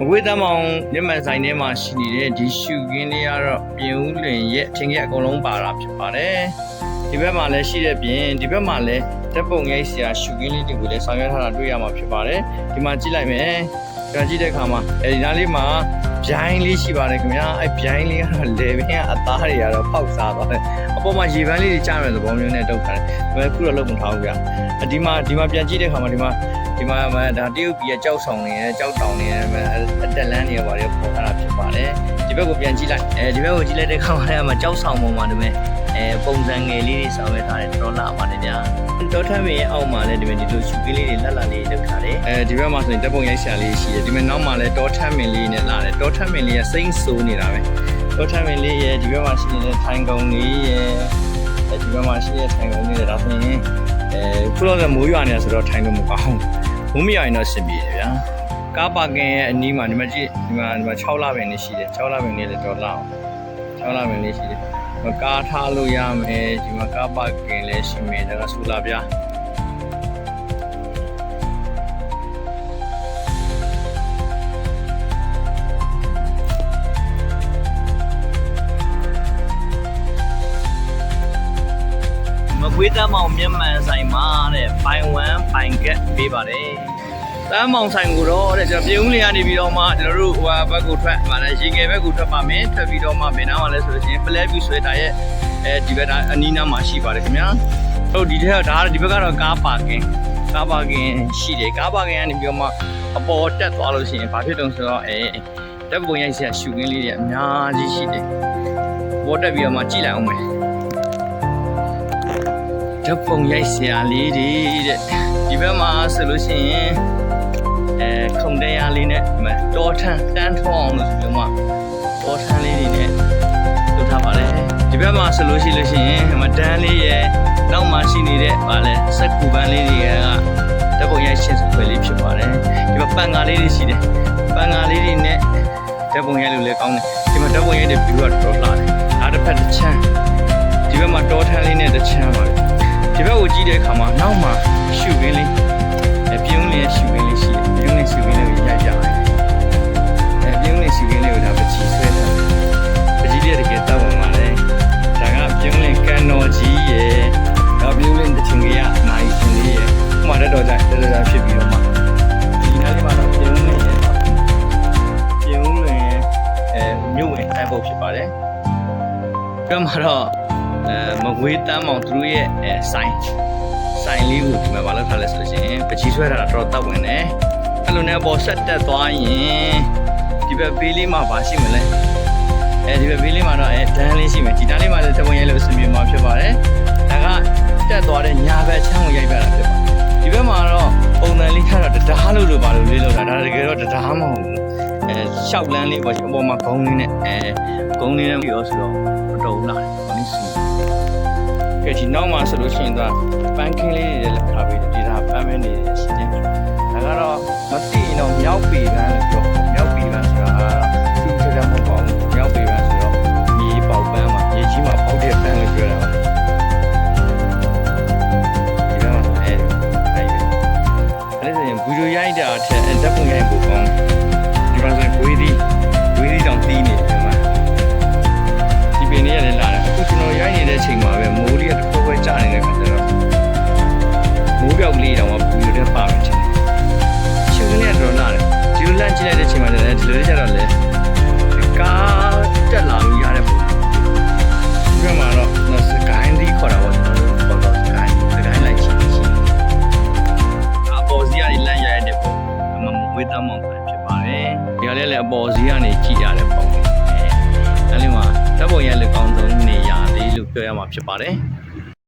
မကွေးတမ်းမောင်မျက်မှန်ဆိုင်ထဲမှာရှိနေတဲ့ဒီရှုခင်းလေးကတော့ပြင်ဦးလွင်ရဲ့အထင်ကြီးအကုန်လုံးပါတာဖြစ်ပါတယ်ဒီဘက်မှာလည်းရှိတဲ့ပြင်ဒီဘက်မှာလည်းတက်ပုံရိုက်ဆရာရှုခင်းလေးတွေကိုလည်းဆောင်ရွက်ထားတာတွေ့ရမှာဖြစ်ပါတယ်ဒီမှာကြည့်လိုက်မယ်ကြာကြည့်တဲ့အခါမှာအဲဒီနားလေးမှာဗျိုင်းလေးရှိပါတယ်ခင်ဗျာအဲဗျိုင်းလေးကတော့လေပင်ကအသားတွေကတော့ဖောက်စားသွားတယ်အပေါ်မှာရေပန်းလေးတွေကျမဲ့သဘောမျိုးနဲ့တုတ်ထားတယ်ဒါပေမဲ့ခုတော့လုံးမထားဘူးဗျာဒီမှာပြန်ကြည့်တဲ့အခါမှာဒီမှာဒါတရုတ်ပြည်ရဲ့ကြောက်ဆောင်နေတယ်ကြောက်တောင်နေတယ်အတက်လန်းနေရပါတယ်ပေါ်ထားတာဖြစ်ပါတယ်ဒီဘက်ကိုပြန်ကြည့်လိုက်ဒီဘက်ကိုကြည့်လိုက်တဲ့အခါမှာကြောက်ဆောင်ပေါ်မှာဒီမဲ့ပုံစံငယ်လေးတွေဆောင်ရွက်ထားတယ်တော်လာပါတယ်ဗျာတောထမ်းပင်ရဲ့အောက်မှာလည်းဒီမဲ့ဒီလိုရှုပ်ကလေးတွေလက်လေးလုပ်ထားတယ်ဒီဘက်မှာဆိုရင်တပ်ပုံရိုက်ဆရာလေးရှိတယ်ဒီမဲ့နောက်မှာလည်းတောထမ်းပင်လေးနဲ့လာတယ်တောထမ်းပင်လေးကစိမ့်ဆိုးနေတာပဲတောထမ်းပင်လေးရဲ့ဒီဘက်မှာရှိနေတဲ့ထိုင်ကုန်းလေးရဲ့ဒီဘက်မှာရှိတဲ့ထိုင်ကုန်းလေးတွေဒါဆိုရင်ခုလောကမိုးရွာနေတာဆိုတော့ထိုင်လို့မကောင်းဘူးမိုးမရွာရင်တော့ရှင်းပြေတယ်ဗျာကားပါကင်ရဲ့အနီးမှာဒီမှာကြည့်ဒီမှာ6လပင်လေးရှိတယ်6လပင်လေးလည်းတော်လာအောင်6လပင်လေးရှိတယ်ကားထားလို့ရမယ်ဒီမှာကားပါကင်လည်းရှိမယ်ဒါကဆူလာဗျာမကွေးတမ်းမောင်မြန်မာဆိုင်မှာတဲ့ပိုင်1ပိုင်ကက်ပေးပါတယ်တမ်းမောင်ဆိုင်ကိုတော့တဲ့ကျွန်တော်ပြည်ဦးလင်ကနေပြီးတော့မှကျွန်တော်တို့ဟိုဘက်ကိုထွက်မှာလဲရေငယ်ဘက်ကိုထွက်ပါမယ်ထွက်ပြီးတော့မှဘယ်နားမှာလဲဆိုလို့ရှိရင်ပလဲဗျူဆွဲတာရဲ့ဒီဘက်အနီးနားမှာရှိပါတယ်ခင်ဗျာဟုတ်ဒီဘက်ကတော့ကားပါကင်ရှိတယ်ကားပါကင်ကနေပြီးတော့မှအပေါ်တက်သွားလို့ရှိရင်ဘာဖြစ်တုံးဆိုတော့တက်ပုံရိုက်ဆရာရှုခင်းလေးတွေအများကြီးရှိတယ်ပေါ်တက်ပြီးတော့မှကြည့်လိုက်အောင်မယ်တက်ပုံရိုက်ဆရာလေးတွေတဲ့ဒီဘက်မှာဆိုလို့ရှိရင်ခုံတရားလေးနဲ့ဒီမှာတောထန်းတန်းထောင်းအောင်လို့ဆိုပြီးမှတောထန်းလေးတွေနဲ့လုပ်ထားပါတယ်ဒီဘက်မှာဆိုလို့ရှိရင်မတန်းလေးရဲ့နောက်မှာရှိနေတဲ့ဗာလဲစက်ကူပန်းလေးတွေကတက်ပုံရိုက်ရှင်းဆွဲလေးဖြစ်ပါတယ်ဒီမှာပန်ကားလေးတွေရှိတယ်ပန်ကားလေးတွေနဲ့တက်ပုံရိုက်လို့လည်းကောင်းတယ်ဒီမှာတက်ပုံရိုက်တဲ့ဘီကတော့တော်လာတယ်အားတစ်ဖက်တစ်ချမ်းဒီဘက်မှာတောထန်းလေးနဲ့တစ်ချမ်းပါဒီဘက်ကိုကြည့်တဲ့အခါမှာနောက်မှာရှုခင်းလေးပြုံးလေးရှုခင်းလေးရှိတယ်ပြုံးလေးရှုခင်းလေးကိုရိုက်ကြတယ်ပြုံးလေးရှုခင်းလေးကိုဒါပချီဆွဲထားပချီလေးတကယ်တောက်ဝင်ပါလေဒါကပြုံးလေးကန်တော်ကြီးရယ်နောက်ပြုံးလေးတချင်ကြီးရနိုင်ရှင်လေးရယ်ဥမာတော့ကြတော်ဖြစ်ပြီးတော့မှဒီနားလေးမှာတော့ပြုံးလေးရယ်မြို့ဝင်အဖို့ဖြစ်ပါတယ်ကမှတော့မကွေးတမ်းမောင်သူတို့ရဲ့ဆိုင်လေးကိုဒီမှာဘာလို့ထားလဲဆိုလို့ရှိရင်ပချီဆွဲထားတာတော့တောက်ဝင်တယ်အဲ့လိုနဲ့ပေါ်ဆက်တက်သွားရင်ဒီဘက်ဘေးလေးမှာဘာရှိမလဲဒီဘက်ဘေးလေးမှာတော့ဒန်းလေးရှိမယ်ဒီဒန်းလေးမှာလည်းတပုံရိုက်လို့အဆင်ပြေမှာဖြစ်ပါတယ်ဒါကတက်သွားတဲ့ညာဘက်ချမ်းကိုရိုက်ပြတာဖြစ်ပါတယ်ဒီဘက်မှာတော့ပုံစံလေးထားတော့တရားလို့ဘာလို့လေးလောက်တာဒါတကယ်တော့တရားမဟုတ်ဘူးရှောက်လန်းလေးပေါ့အပေါ်မှာဂုံးလေးနဲ့ဂုံးလေးနဲ့ပြီးတော့ဆိုတော့မတော်ဘူးလားဘာလို့ဆိုကဲဒီနောက်မှာဆိုလို့ရှိရင်တော့ပန်းခင်းလေးတွေလည်းထားပြီးဒီဒါပန်းမင်းတွေရှိတယ်ဒါကတော့မသိရင်တော့မြောက်ပေပန်းလို့ပြောမြောက်ပေပန်းဆိုတာသူ့ချက်မဟုတ်ပါဘူးမြောက်ပေပန်းဆိုတော့မြေပေါက်ပန်းမှာမြေကြီးမှာပေါက်တဲ့ပန်းလို့ပြောတာပါဒီကတော့အဲ့ဒါဆိုရင်ဗီဒီယိုရိုက်တာထက်ဓာတ်ပုံရိုက်ဖို့ကောင်းဒီမှာဆိုရင်ဝေးသီးတောင်တီးနေတယ်မှာဒီပင်လေးရတယ်လာတယ်အခုကျွန်တော်ရိုက်နေတဲ့အချိန်မှာပဲမိုးလေးကတစ်ခုပဲကျနေတဲ့ခါကျတော့မိုးပြောက်လေးတောင်မှဗီဒီယိုထဲပါမယ်ချင်တယ်ရှုပ်ကနေတော့လာတယ်ဒီလိုလန့်ကြည့်လိုက်တဲ့အချိန်မှာလည်းဒီလိုလေးကျတော့လေကားတက်လာလို့ရတဲ့ပုံဒီမှာတော့စကိုင်းဒီခေါ်တာပေါ့ကျွန်တော်ပေါ်တော့စကိုင်းလိုက်ချင်အပေါ်စီကနေလန့်ရတဲ့ပုံမဝေးသားမောင်ဆိုင်ဖြစ်ပါတယ်ဒီကလေးလည်းအပေါ်စီကနေကြည့်ရတဲ့ပုံအဲ့ဒီမှာဓာတ်ပုံရိုက်လို့ကောင်းဆုံးနေရာလေးလို့ပြောရမှာဖြစ်ပါတယ်